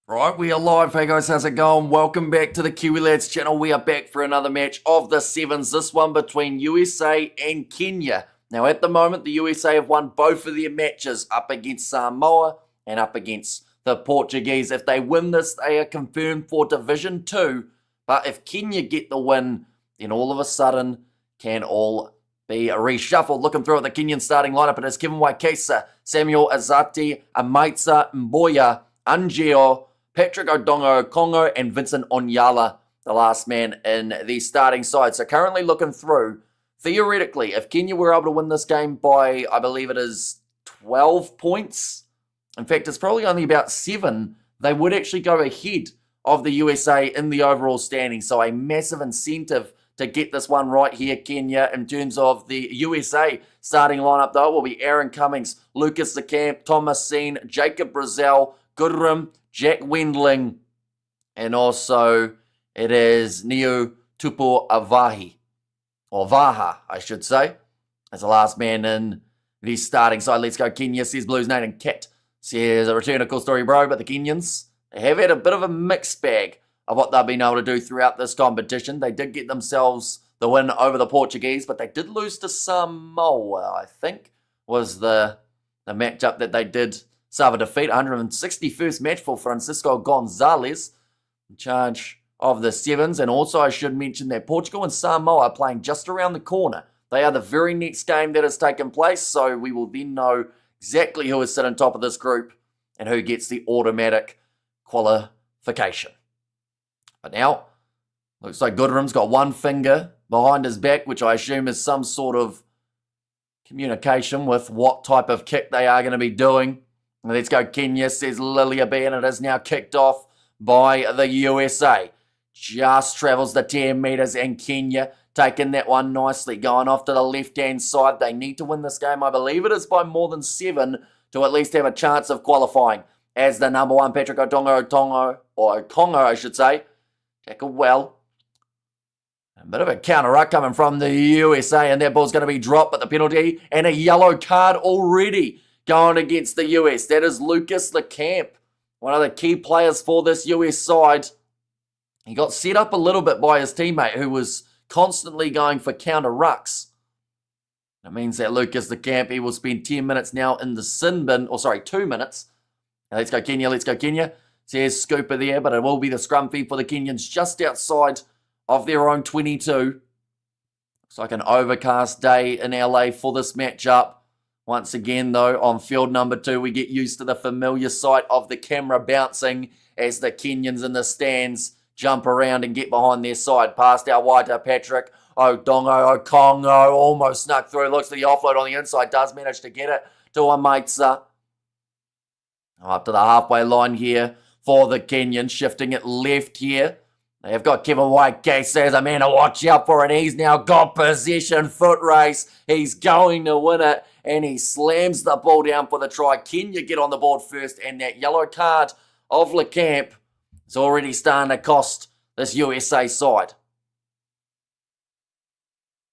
Right, we are live. Hey guys, how's it going? Welcome back to the Kiwi Lads channel. We are back for another match of the Sevens. This one between USA and Kenya. Now, at the moment, the USA have won both of their matches up against Samoa and up against the Portuguese. If they win this, they are confirmed for Division 2. But if Kenya get the win, then all of a sudden can all be reshuffled. Looking through at the Kenyan starting lineup, it is Kevin Waikesa, Samuel Azati, Amaitsa Mboya, Angeo, Patrick Odongo Kongo, and Vincent Onyala, the last man in the starting side. So currently looking through, theoretically, if Kenya were able to win this game by, I believe it is 12 points, in fact, it's probably only about 7, they would actually go ahead of the USA in the overall standing. So a massive incentive to get this one right here, Kenya. In terms of the USA starting lineup, though, will be Aaron Cummings, Lucas the Camp, Thomas Seen, Jacob Brazell, Goodrum, Jack Wendling, and also it is Neo Tupo Avahi, or Vaha, I should say, as the last man in the starting side. Let's go Kenya, says Blues Nathan Cat. Says a return, of course, story, bro, but the Kenyans, they have had a bit of a mixed bag of what they've been able to do throughout this competition. They did get themselves the win over the Portuguese, but they did lose to Samoa, I think, was the matchup that they did suffer defeat. 161st match for Francisco Gonzalez in charge of the Sevens. And also I should mention that Portugal and Samoa are playing just around the corner. They are the very next game that has taken place, so we will then know exactly who is sitting top of this group and who gets the automatic qualification. But now, looks like Goodrum's got one finger behind his back, which I assume is some sort of communication with what type of kick they are going to be doing. Let's go Kenya, says Lilia B, and it is now kicked off by the USA. Just travels the 10 metres, and Kenya taking that one nicely, going off to the left-hand side. They need to win this game. I believe it is by more than 7 to at least have a chance of qualifying. As the number 1, Patrick Okongo, I should say. Tackled well. A bit of a counter-ruck coming from the USA, and that ball's going to be dropped, but the penalty and a yellow card already going against the US. That is Lucas Lecamp, one of the key players for this US side. He got set up a little bit by his teammate who was constantly going for counter-rucks. That means that Lucas Lecamp, he will spend 10 minutes now in the sin bin, 2 minutes. Now let's go Kenya, let's go Kenya. Says Scooper there, but it will be the scrum feed for the Kenyans just outside of their own 22. Looks like an overcast day in LA for this matchup. Once again, though, on field number 2, we get used to the familiar sight of the camera bouncing as the Kenyans in the stands jump around and get behind their side. Passed out wide to Patrick Odongo Okongo, almost snuck through. Looks to the offload on the inside, does manage to get it to Amaitsa. Up to the halfway line here for the Kenyans, shifting it left here. They have got Kevin Waikesa as a man to watch out for, and he's now got possession, foot race. He's going to win it, and he slams the ball down for the try. Kenya get on the board first, and that yellow card of Lecamp is already starting to cost this USA side.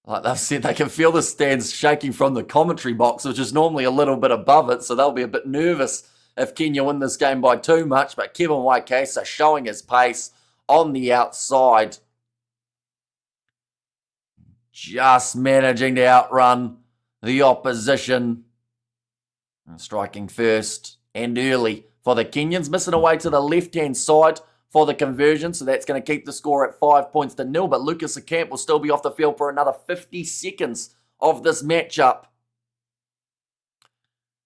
Like they've said, they can feel the stands shaking from the commentary box, which is normally a little bit above it, so they'll be a bit nervous if Kenya win this game by too much. But Kevin Waikesa showing his pace on the outside, just managing to outrun the opposition. And striking first and early for the Kenyans, missing away to the left-hand side for the conversion, so that's going to keep the score at 5 points to 0, but Lucas Lecamp will still be off the field for another 50 seconds of this matchup.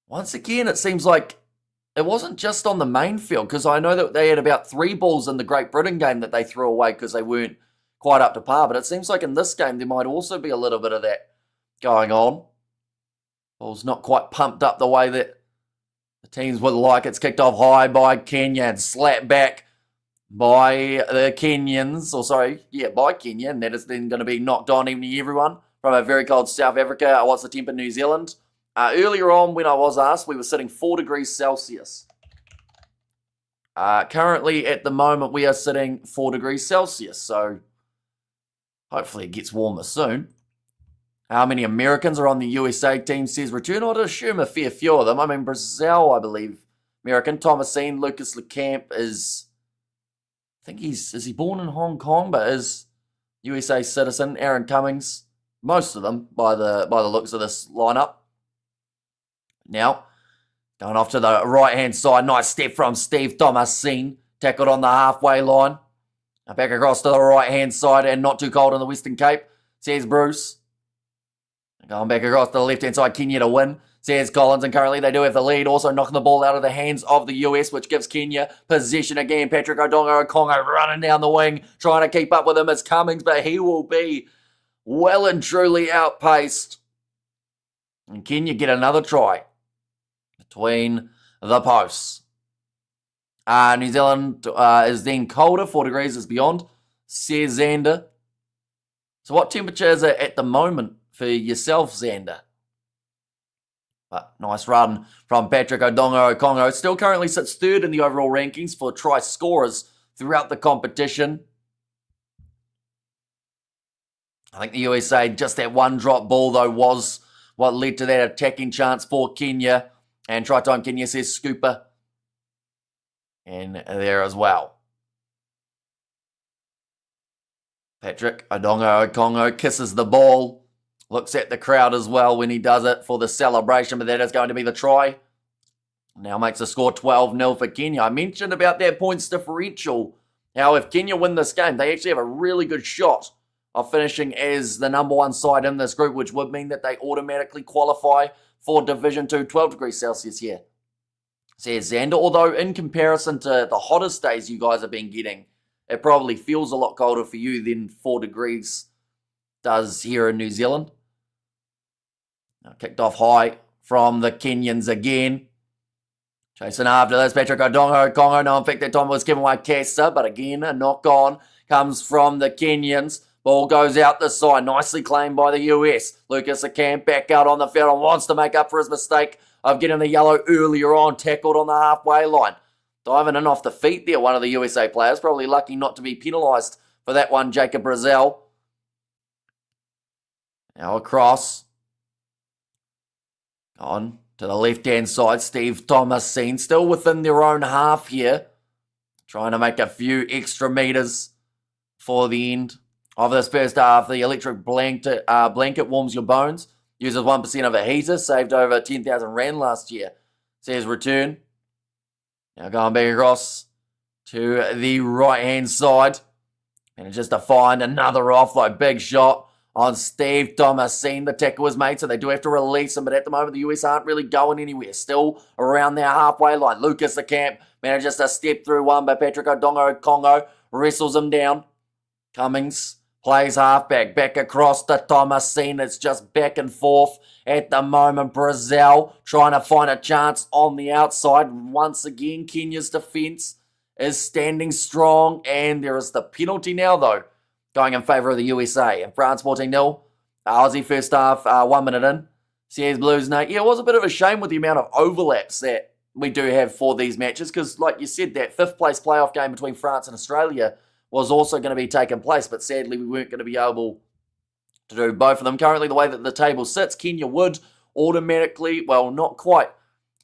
Once again, it seems like it wasn't just on the main field, because I know that they had about 3 balls in the Great Britain game that they threw away because they weren't quite up to par, but it seems like in this game there might also be a little bit of that going on. Ball's not quite pumped up the way that the teams would like. It's kicked off high by Kenya and slapped back by the Kenyans, by Kenya, and that is then going to be knocked on. Evening everyone from a very cold South Africa. What's the temp in New Zealand? Earlier on, when I was asked, we were sitting 4 degrees Celsius. Currently, at the moment, we are sitting 4 degrees Celsius, so hopefully it gets warmer soon. How many Americans are on the USA team, says Return? I'd assume a fair few of them. I mean, Brazil, I believe, American. Thomasine, Lucas LeCamp is, I think is he born in Hong Kong, but is USA citizen. Aaron Cummings, most of them by the looks of this lineup. Now, going off to the right-hand side, nice step from Steve Thomasine, tackled on the halfway line. Now back across to the right-hand side, and not too cold in the Western Cape, says Bruce. Going back across to the left-hand side, Kenya to win, says Collins, and currently they do have the lead, also knocking the ball out of the hands of the US, which gives Kenya possession again. Patrick Odongo-Okongo running down the wing, trying to keep up with him as Cummings, but he will be well and truly outpaced. And Kenya get another try between the posts. New Zealand is then colder, 4 degrees is beyond, says Xander. So what temperature is it at the moment for yourself, Xander? But nice run from Patrick Odongo-Okongo. Still currently sits third in the overall rankings for try scorers throughout the competition. I think the USA, just that one drop ball though, was what led to that attacking chance for Kenya. And try time Kenya says Scooper. And there as well. Patrick Odongo-Okongo kisses the ball. Looks at the crowd as well when he does it for the celebration, but that is going to be the try. Now makes the score 12-0 for Kenya. I mentioned about their points differential. Now, if Kenya win this game, they actually have a really good shot of finishing as the number one side in this group, which would mean that they automatically qualify for Division 2, 12 degrees Celsius here, says Xander. Although, in comparison to the hottest days you guys have been getting, it probably feels a lot colder for you than 4 degrees does here in New Zealand. Now kicked off high from the Kenyans again. Chasing after this, Patrick Odongo-Okongo. No, in fact, that time was given away Kessa, but again, a knock on comes from the Kenyans. Ball goes out the side, nicely claimed by the US. Lucas LeCamp back out on the field and wants to make up for his mistake of getting the yellow earlier on, tackled on the halfway line. Diving in off the feet there, one of the USA players, probably lucky not to be penalised for that one, Jacob Brazil. Now across. On to the left-hand side, Steve Thomasine, still within their own half here. Trying to make a few extra metres for the end of this first half. The electric blanket warms your bones. Uses 1% of a heater. Saved over 10,000 Rand last year. Says return. Now going back across to the right-hand side. And just to find another offload. Big shot on Steve Thomasine. The tackle was made, so they do have to release him. But at the moment, the US aren't really going anywhere. Still around their halfway line. Lucas LeCamp manages to step through one, but Patrick Odongo-Okongo wrestles him down. Cummings plays halfback, back across to Thomasine. It's just back and forth at the moment. Brazil trying to find a chance on the outside. Once again, Kenya's defence is standing strong, and there is the penalty now, though, going in favour of the USA. And France 14-0. Aussie first half, 1 minute in. Says Blues, no. Yeah, it was a bit of a shame with the amount of overlaps that we do have for these matches, because, like you said, that 5th place playoff game between France and Australia was also going to be taking place, but sadly we weren't going to be able to do both of them. Currently, the way that the table sits, Kenya would automatically, well, not quite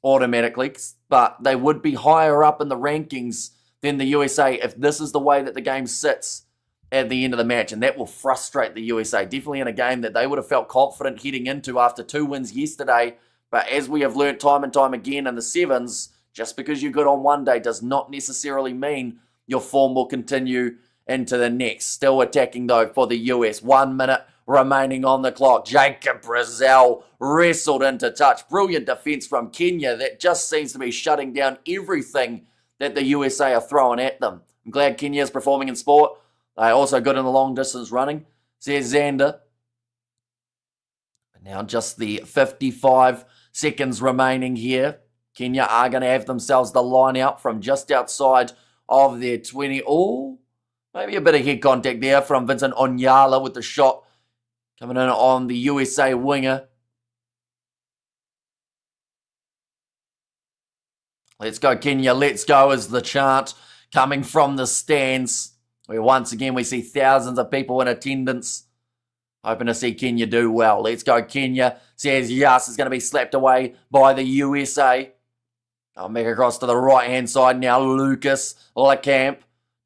automatically, but they would be higher up in the rankings than the USA if this is the way that the game sits at the end of the match, and that will frustrate the USA. Definitely in a game that they would have felt confident heading into after 2 wins yesterday, but as we have learnt time and time again in the Sevens, just because you're good on one day does not necessarily mean your form will continue into the next. Still attacking, though, for the US. 1 minute remaining on the clock. Jacob Brazil wrestled into touch. Brilliant defence from Kenya that just seems to be shutting down everything that the USA are throwing at them. I'm glad Kenya is performing in sport. They're also good in the long distance running, says Xander. Now just the 55 seconds remaining here. Kenya are going to have themselves the line out from just outside of their 20. Oh, maybe a bit of head contact there from Vincent Onyala with the shot coming in on the USA winger. Let's go, Kenya, let's go is the chant coming from the stands, where once again we see thousands of people in attendance. Hoping to see Kenya do well. Let's go, Kenya, says yes, is going to be slapped away by the USA. I'll make across to the right-hand side now. Lucas Lecamp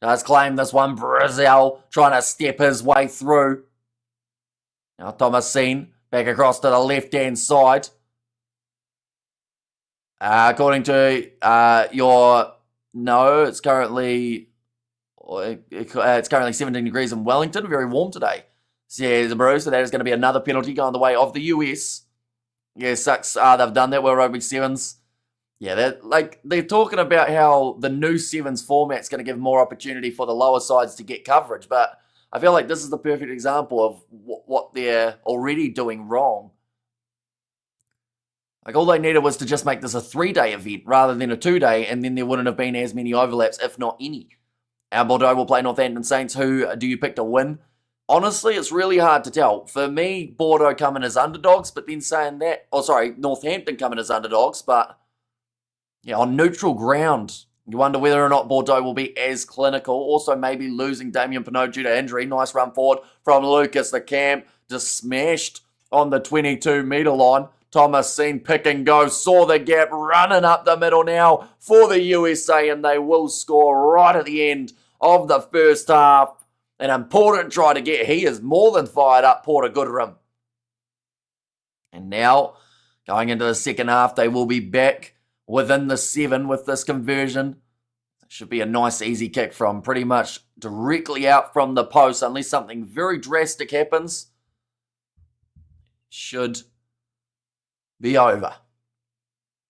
does claim this one. Brazil trying to step his way through. Now Thomasine back across to the left-hand side. According to it's currently 17 degrees in Wellington. Very warm today. Says Bruce, so that is going to be another penalty going the way of the US. Yeah, sucks. They've done that with Rugby Sevens. Yeah, they're talking about how the new Sevens format's going to give more opportunity for the lower sides to get coverage, but I feel like this is the perfect example of what they're already doing wrong. Like, all they needed was to just make this a 3-day event rather than a 2-day, and then there wouldn't have been as many overlaps, if not any. Our Bordeaux will play Northampton Saints. Who do you pick to win? Honestly, it's really hard to tell. For me, Bordeaux coming as underdogs, but then saying that... Northampton coming as underdogs, but... yeah, on neutral ground, you wonder whether or not Bordeaux will be as clinical. Also, maybe losing Damien Pinot due to injury. Nice run forward from Lucas. The camp just smashed on the 22-metre line. Thomasine pick and go, saw the gap, running up the middle now for the USA, and they will score right at the end of the first half. An important try to get. He is more than fired up, Porter Goodrum. And now, going into the second half, they will be back within the 7 with this conversion. It should be a nice, easy kick from pretty much directly out from the post, unless something very drastic happens. Should be over.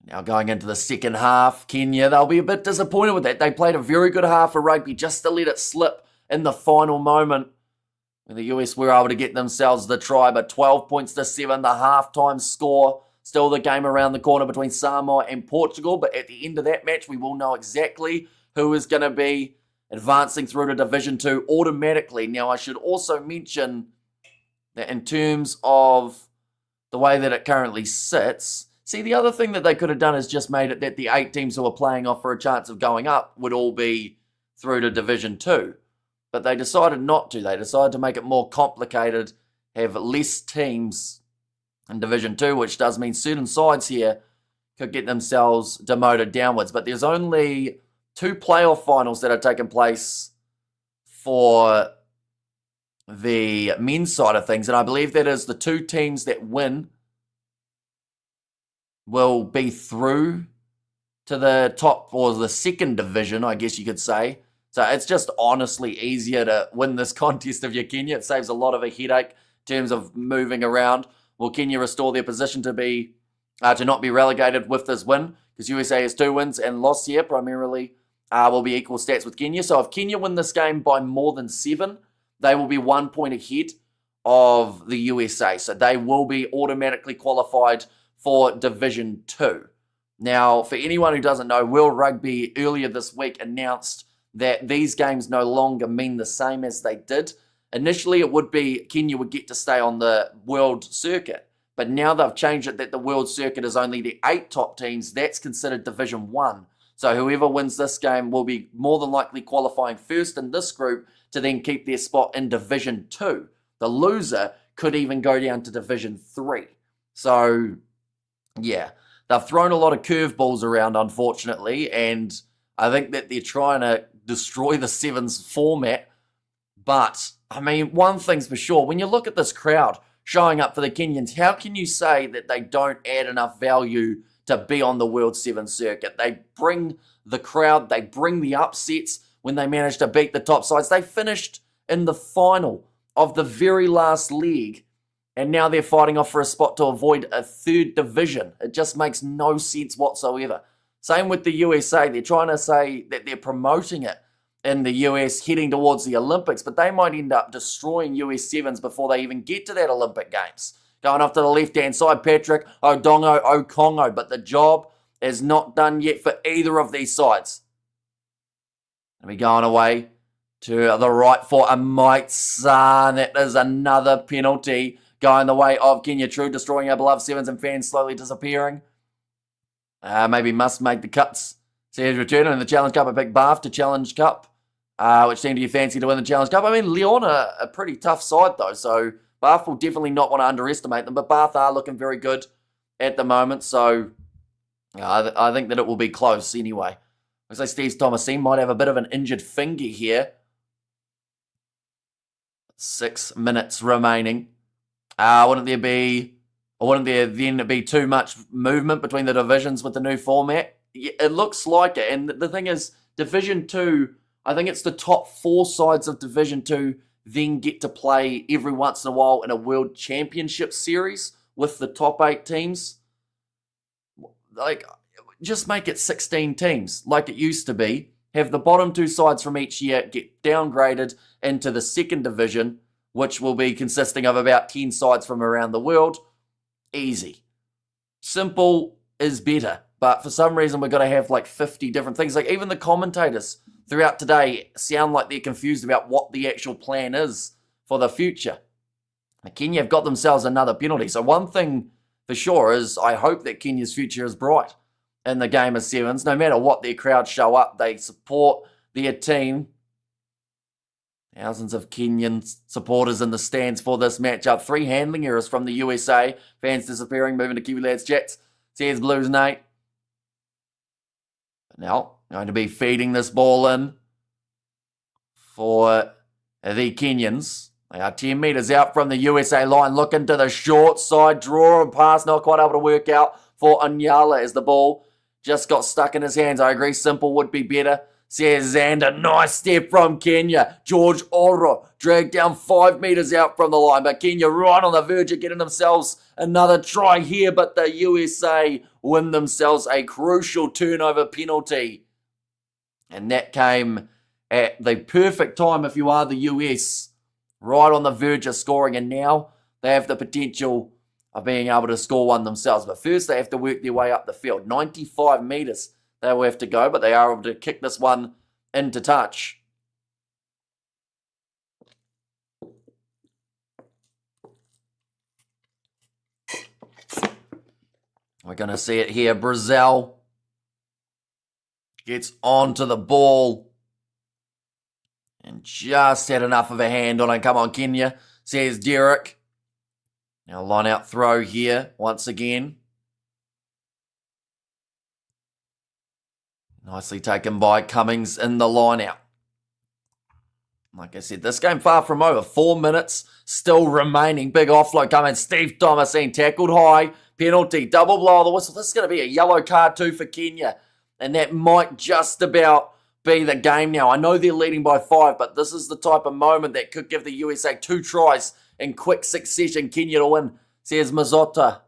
Now going into the second half, Kenya, they'll be a bit disappointed with that. They played a very good half of rugby just to let it slip in the final moment. And the US were able to get themselves the try, but 12 points to 7, the halftime score. Still the game around the corner between Samoa and Portugal, but at the end of that match, we will know exactly who is going to be advancing through to Division 2 automatically. Now, I should also mention that in terms of the way that it currently sits, see, the other thing that they could have done is just made it that the 8 teams who are playing off for a chance of going up would all be through to Division 2. But they decided not to. They decided to make it more complicated, have less teams in Division 2, which does mean certain sides here could get themselves demoted downwards. But there's only 2 playoff finals that are taking place for the men's side of things, and I believe that is the 2 teams that win will be through to the top, or the second division, I guess you could say. So it's just honestly easier to win this contest if you're Kenya. It saves a lot of a headache in terms of moving around. Will Kenya restore their position to not be relegated with this win? Because USA has 2 wins and loss here, primarily will be equal stats with Kenya. So if Kenya win this game by more than 7, they will be 1 point ahead of the USA. So they will be automatically qualified for Division 2. Now, for anyone who doesn't know, World Rugby earlier this week announced that these games no longer mean the same as they did. Initially, it would be Kenya would get to stay on the world circuit. But now they've changed it that the world circuit is only the 8 top teams. That's considered Division 1. So whoever wins this game will be more than likely qualifying first in this group to then keep their spot in Division 2. The loser could even go down to Division 3. So, yeah, they've thrown a lot of curveballs around, unfortunately, and I think that they're trying to destroy the Sevens format. But, I mean, one thing's for sure, when you look at this crowd showing up for the Kenyans, how can you say that they don't add enough value to be on the World Sevens circuit? They bring the crowd, they bring the upsets when they manage to beat the top sides. They finished in the final of the very last leg, and now they're fighting off for a spot to avoid a 3rd division. It just makes no sense whatsoever. Same with the USA. They're trying to say that they're promoting it in the US heading towards the Olympics, but they might end up destroying US Sevens before they even get to that Olympic Games. Going off to the left-hand side, Patrick Odongo Okongo, but the job is not done yet for either of these sides. And we're going away to the right for a Mike San. That is another penalty going the way of Kenya True, destroying our beloved Sevens and fans slowly disappearing. Maybe must make the cuts. So he's returning in the Challenge Cup. I picked Bath to Challenge Cup. Which team do you fancy to win the Challenge Cup? I mean, Leon are a pretty tough side, though, so Bath will definitely not want to underestimate them, but Bath are looking very good at the moment, so I think that it will be close anyway. Looks like Steve Thomasine might have a bit of an injured finger here. 6 minutes remaining. Wouldn't there then be too much movement between the divisions with the new format? It looks like it. And the thing is, Division 2, I think it's the top 4 sides of Division 2 then get to play every once in a while in a World Championship series with the top 8 teams. Like, just make it 16 teams like it used to be. Have the bottom 2 sides from each year get downgraded into the second division, which will be consisting of about 10 sides from around the world. Easy. Simple is better. But for some reason, we've got to have like 50 different things. Like even the commentators throughout today sound like they're confused about what the actual plan is for the future. Kenya have got themselves another penalty. So one thing for sure is I hope that Kenya's future is bright in the game of sevens. No matter what their crowd show up, they support their team. Thousands of Kenyan supporters in the stands for this matchup. 3 handling errors from the USA. Fans disappearing, moving to Kiwi Lads chats. Says Blues Nate. Now, going to be feeding this ball in for the Kenyans. They are 10 metres out from the USA line, looking to the short side, draw and pass, not quite able to work out for Anyala as the ball just got stuck in his hands. I agree, simple would be better. Says Xander, nice step from Kenya. George Oro dragged down 5 metres out from the line, but Kenya right on the verge of getting themselves another try here, but the USA win themselves a crucial turnover penalty. And that came at the perfect time if you are the US, right on the verge of scoring, and now they have the potential of being able to score one themselves. But first they have to work their way up the field. 95 metres they will have to go, but they are able to kick this one into touch. We're going to see it here. Brazil gets onto the ball and just had enough of a hand on it. Come on, Kenya, says Derek. Now line out throw here once again. Nicely taken by Cummings in the line out. Like I said, this game far from over. 4 minutes still remaining. Big offload coming. Steve Thomasine tackled high. Penalty. Double blow of the whistle. This is going to be a yellow card too for Kenya. And that might just about be the game now. I know they're leading by 5, but this is the type of moment that could give the USA 2 tries in quick succession. Kenya to win, says Mazzotta.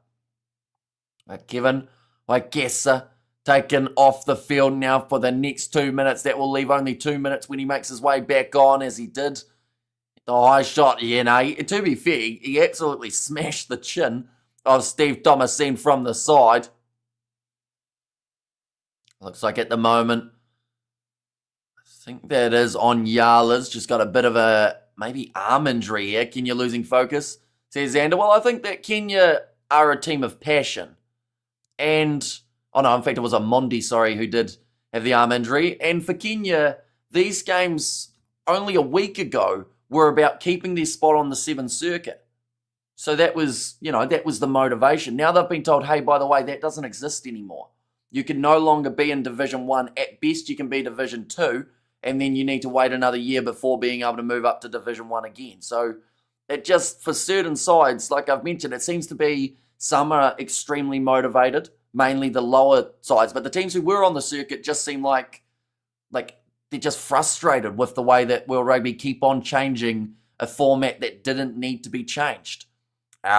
Kevin Waikesa taken off the field now for the next 2 minutes. That will leave only 2 minutes when he makes his way back on, as he did. The high shot, to be fair, he absolutely smashed the chin of Steve Thomasine from the side. Looks like at the moment, I think that is Onyala's just got a bit of a maybe arm injury here. Kenya losing focus, says Xander. Well, I think that Kenya are a team of passion. And oh no, in fact, it was Mondi, who did have the arm injury. And for Kenya, these games only a week ago were about keeping their spot on the 7 circuit. So that was, that was the motivation. Now they've been told, hey, by the way, that doesn't exist anymore. You can no longer be in Division 1. At best, you can be Division 2. And then you need to wait another year before being able to move up to Division 1 again. So it just, for certain sides, like I've mentioned, it seems to be some are extremely motivated, mainly the lower sides. But the teams who were on the circuit just seem like they're just frustrated with the way that World Rugby keep on changing a format that didn't need to be changed.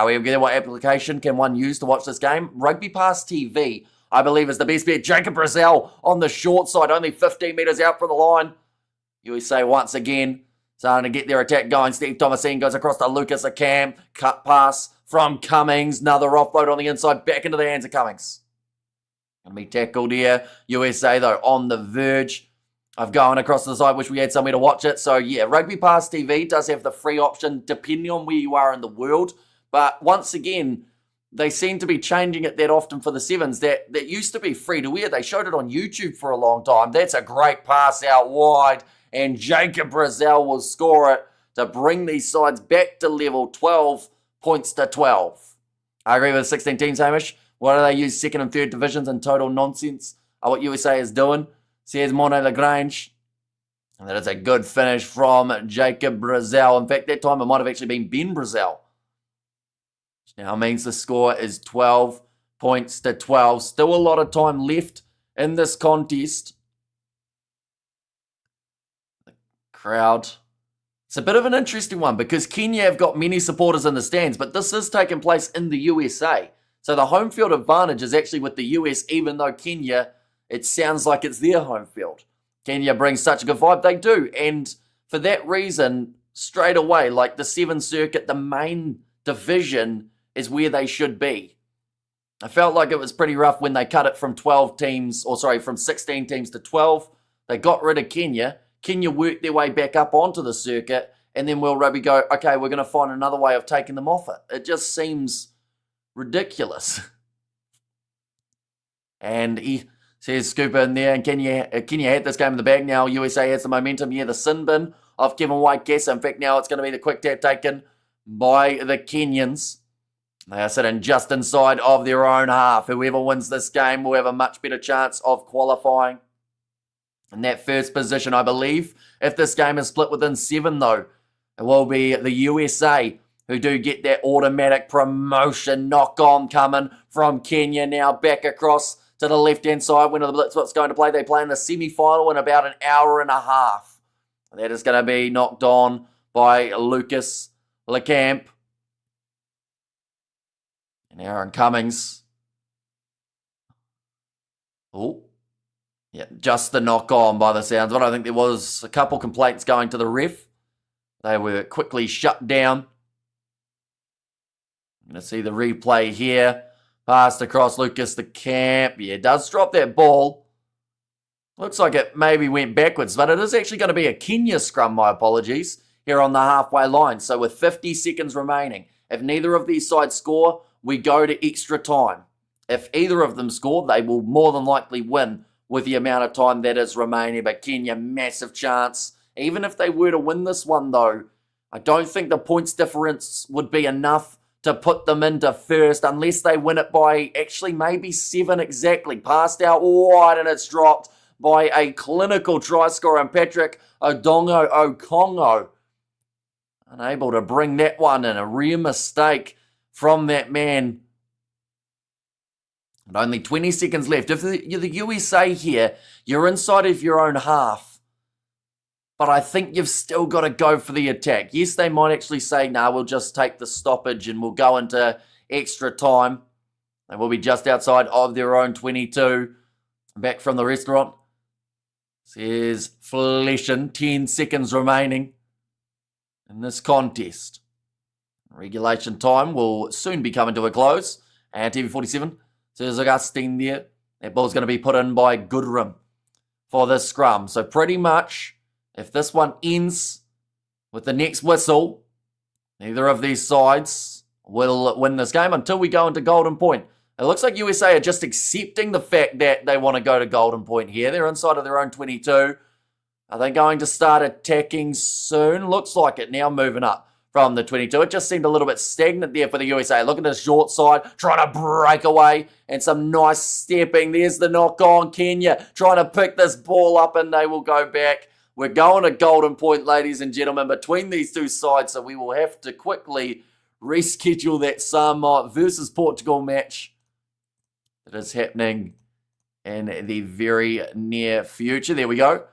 We get what application can one use to watch this game? Rugby Pass TV, I believe, is the best bet. Jacob Brazil on the short side, only 15 metres out from the line. USA once again starting to get their attack going. Steve Thomasine goes across to Lucas Akam. Cut pass from Cummings. Another offload on the inside, back into the hands of Cummings. Going to be tackled here. USA, though, on the verge of going across the side. Wish we had somewhere to watch it. So, yeah, Rugby Pass TV does have the free option, depending on where you are in the world. But once again, they seem to be changing it that often for the Sevens. That used to be free to air. They showed it on YouTube for a long time. That's a great pass out wide. And Jacob Brazil will score it to bring these sides back to level 12 points to 12. I agree with 16 teams, Hamish. What do they use second and third divisions in total nonsense? What USA is doing, says Monet Lagrange. And that is a good finish from Jacob Brazil. In fact, that time it might have actually been Ben Brazil. Which now means the score is 12 points to 12. Still a lot of time left in this contest. The crowd. It's a bit of an interesting one because Kenya have got many supporters in the stands, but this is taking place in the USA. So the home field advantage is actually with the US, even though Kenya, it sounds like it's their home field. Kenya brings such a good vibe, they do. And for that reason, straight away, like the Sevens circuit, the main division is where they should be. I felt like it was pretty rough when they cut it from from 16 teams to 12. They got rid of Kenya. Kenya worked their way back up onto the circuit, and then World Rugby go, okay, we're going to find another way of taking them off it. It just seems ridiculous. And he says Scooper in there, and Kenya had this game in the bag. Now USA has the momentum. Yeah, the sin bin of Kevin White-Gassa. In fact, now it's going to be the quick tap taken by the Kenyans. They are sitting just inside of their own half. Whoever wins this game will have a much better chance of qualifying. In that first position, I believe, if this game is split within 7, though, it will be the USA who do get that automatic promotion knock-on coming from Kenya. Now back across to the left-hand side. When are the Blitzwat's going to play? They play in the semi-final in about an hour and a half. That is going to be knocked on by Lucas Lecamp. And Aaron Cummings. Oh. Yeah, just the knock-on by the sounds of it. I think there was a couple complaints going to the ref. They were quickly shut down. I'm going to see the replay here. Passed across Lucas Lecamp. Yeah, it does drop that ball. Looks like it maybe went backwards, but it is actually going to be a Kenya scrum, my apologies, here on the halfway line. So with 50 seconds remaining, if neither of these sides score, we go to extra time. If either of them score, they will more than likely win with the amount of time that is remaining. But Kenya, massive chance. Even if they were to win this one, though, I don't think the points difference would be enough to put them into first unless they win it by actually maybe 7 exactly. Passed out wide and it's dropped by a clinical try scorer, and Patrick Odongo Okongo unable to bring that one in. A rare mistake from that man. And only 20 seconds left. If you're the USA here, you're inside of your own half. But I think you've still got to go for the attack. Yes, they might actually say, nah, we'll just take the stoppage and we'll go into extra time. They will be just outside of their own 22. Back from the restaurant. Says Fleshin, 10 seconds remaining in this contest. Regulation time will soon be coming to a close. And TV47 says Augustine there. That ball's going to be put in by Goodrum for this scrum. So pretty much, if this one ends with the next whistle, neither of these sides will win this game until we go into Golden Point. It looks like USA are just accepting the fact that they want to go to Golden Point here. They're inside of their own 22. Are they going to start attacking soon? Looks like it now, moving up from the 22. It just seemed a little bit stagnant there for the USA. Look at the short side, trying to break away, and some nice stepping. There's the knock on. Kenya trying to pick this ball up, and they will go back. We're going to Golden Point, ladies and gentlemen, between these two sides, so we will have to quickly reschedule that Samoa versus Portugal match that is happening in the very near future. There we go.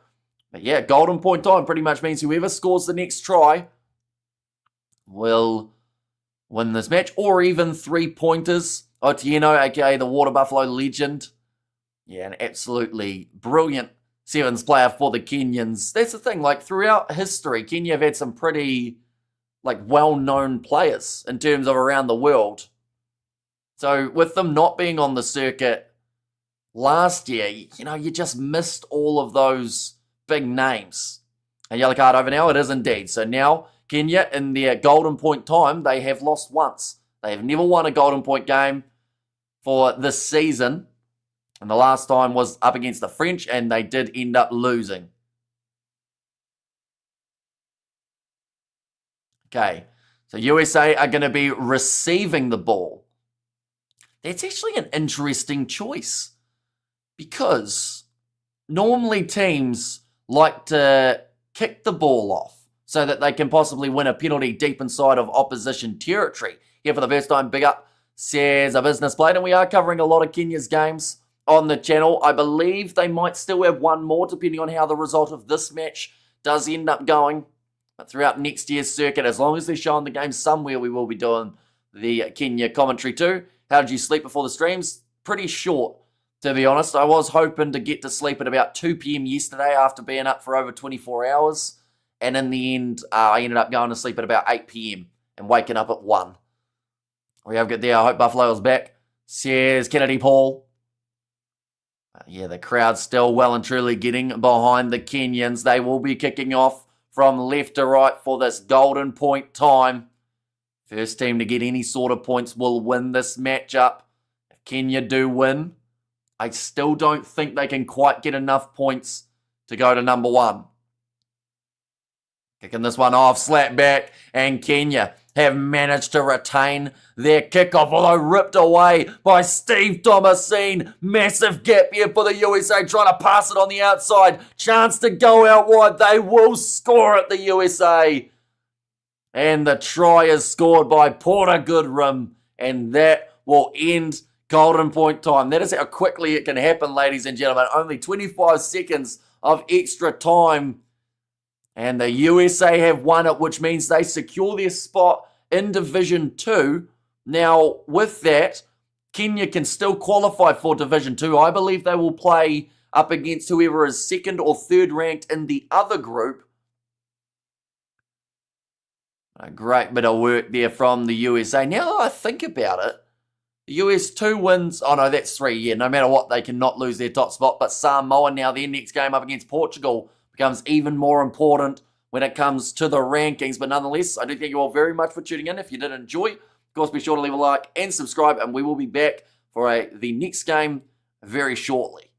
But yeah, Golden Point time pretty much means whoever scores the next try will win this match, or even 3-pointers. Otieno, aka the Water Buffalo legend. Yeah, an absolutely brilliant Sevens player for the Kenyans. That's the thing, like throughout history, Kenya have had some pretty well-known players in terms of around the world. So with them not being on the circuit last year, you just missed all of those big names. A yellow card over now, it is indeed. So now Kenya, in their Golden Point time, they have lost once. They have never won a Golden Point game for this season. And the last time was up against the French, and they did end up losing. Okay, so USA are going to be receiving the ball. That's actually an interesting choice because normally teams like to kick the ball off so that they can possibly win a penalty deep inside of opposition territory. Here for the first time, big up says a business plate, and we are covering a lot of Kenya's games on the channel. I believe they might still have one more depending on how the result of this match does end up going. But throughout next year's circuit, as long as they're showing the game somewhere, we will be doing the Kenya commentary too. How did you sleep before the streams? Pretty short, to be honest. I was hoping to get to sleep at about 2 p.m. yesterday after being up for over 24 hours. And in the end, I ended up going to sleep at about 8 p.m. and waking up at 1. We have got there. I hope Buffalo is back. Says Kennedy Paul. Yeah, the crowd's still well and truly getting behind the Kenyans. They will be kicking off from left to right for this golden point time. First team to get any sort of points will win this matchup. If Kenya do win, I still don't think they can quite get enough points to go to number 1. Kicking this one off, slap back, and Kenya have managed to retain their kickoff, although ripped away by Steve Thomasine. Massive gap here for the USA, trying to pass it on the outside. Chance to go out wide. They will score at the USA. And the try is scored by Porter Goodrum, and that will end golden point time. That is how quickly it can happen, ladies and gentlemen. Only 25 seconds of extra time. And the USA have won it, which means they secure their spot in Division 2. Now, with that, Kenya can still qualify for Division 2. I believe they will play up against whoever is second or third ranked in the other group. A great bit of work there from the USA. Now that I think about it, the US 2 wins. Oh no, that's 3. Yeah, no matter what, they cannot lose their top spot. But Samoa now, their next game up against Portugal becomes even more important when it comes to the rankings. But nonetheless, I do thank you all very much for tuning in. If you did enjoy, of course, be sure to leave a like and subscribe. And we will be back for the next game very shortly.